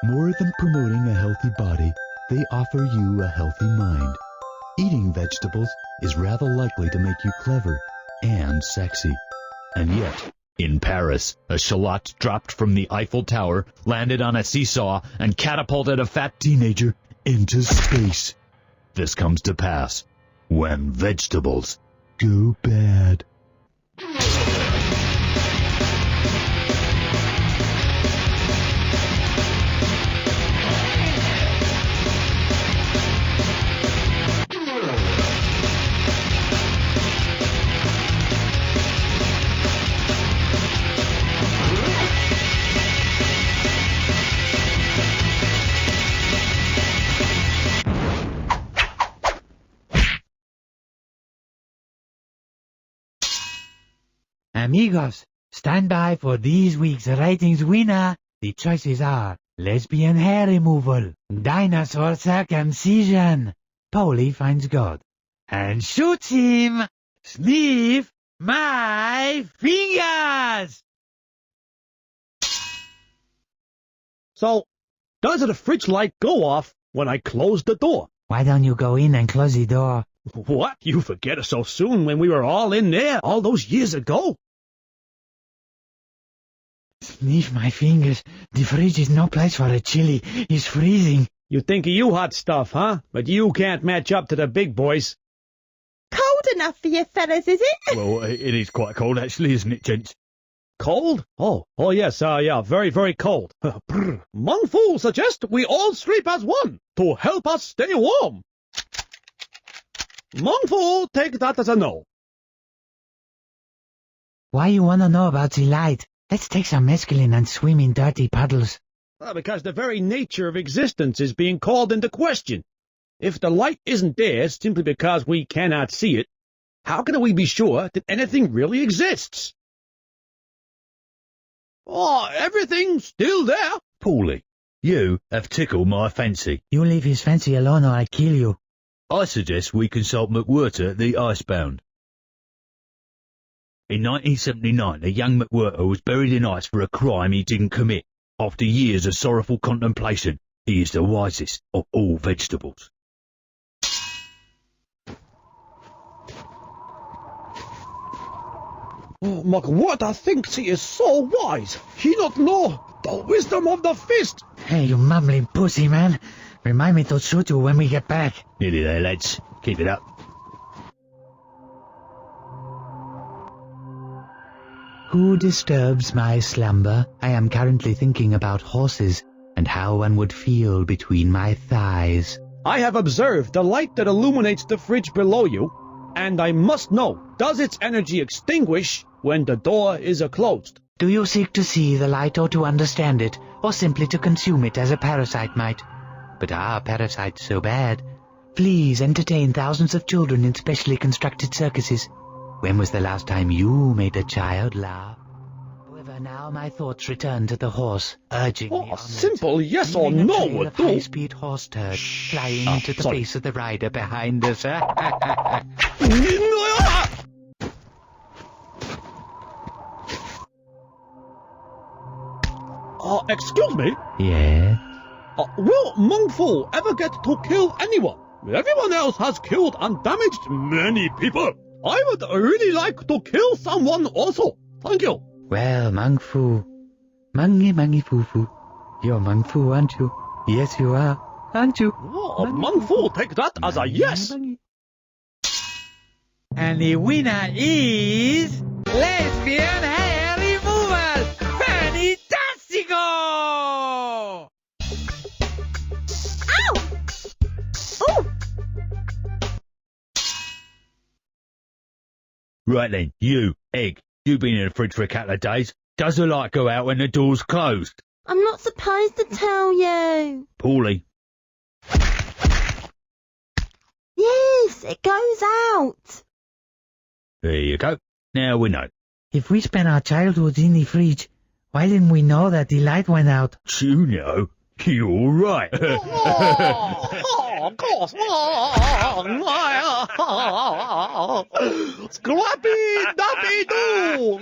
More than promoting a healthy body, they offer you a healthy mind. Eating vegetables is rather likely to make you clever and sexy. And yet, in Paris, a shallot dropped from the Eiffel Tower, landed on a seesaw, and catapulted a fat teenager into space. This comes to pass when vegetables go bad. Amigos, stand by for this week's ratings winner. The choices are lesbian hair removal, dinosaur circumcision, Polly finds God, and shoots him. Sniff my fingers! So, does the fridge light go off when I close the door? Why don't you go in and close the door? What? You forget it so soon when we were all in there all those years ago? Sniff my fingers. The fridge is no place for a chili. It's freezing. You think of you hot stuff, huh? But you can't match up to the big boys. Cold enough for you fellas, is it? Well, it is quite cold actually, isn't it, gents? Cold? Oh yes, yeah, very, very cold. Mung Fu suggests we all sleep as one to help us stay warm. Mung Fu, take that as a no. Why you wanna know about the light? Let's take some mescaline and swim in dirty puddles. Because the very nature of existence is being called into question. If the light isn't there simply because we cannot see it, how can we be sure that anything really exists? Oh, everything's still there. Paulie, you have tickled my fancy. You leave his fancy alone or I kill you. I suggest we consult McWhirter, the icebound. In 1979, a young McWhirter was buried in ice for a crime he didn't commit. After years of sorrowful contemplation, he is the wisest of all vegetables. Oh, McWhirter thinks he is so wise. He not know the wisdom of the fist. Hey, you mumbling pussy, man. Remind me to shoot you when we get back. Nearly there, lads. Keep it up. Who disturbs my slumber? I am currently thinking about horses and how one would feel between my thighs. I have observed the light that illuminates the fridge below you, and I must know, does its energy extinguish when the door is closed? Do you seek to see the light or to understand it, or simply to consume it as a parasite might? But are parasites so bad? Fleas entertain thousands of children in specially constructed circuses. When was the last time you made a child laugh? However, now my thoughts return to the horse, urging me onward. Simple yes or Leaving a no trail would of do. high-speed horse turd flying into the face of the rider behind us. Excuse me? Yeah? Will Mung Fu ever get to kill anyone? Everyone else has killed and damaged many people. I would really like to kill someone also. Thank you. Well, Mung Fu. Mangy Foo Foo. You're Mung Fu, aren't you? Yes, you are. Aren't you? Oh, Mung Fu, take that as a yes. And the winner is... lesbian hair removal! Fantastico! Ow! Oh! Right then, you, Egg, you've been in the fridge for a couple of days. Does the light go out when the door's closed? I'm not supposed to tell you. Paulie. Yes, it goes out. There you go. Now we know. If we spent our childhoods in the fridge, why didn't we know that the light went out? You know, you're right. Of course. Scrappy Dappy Doo.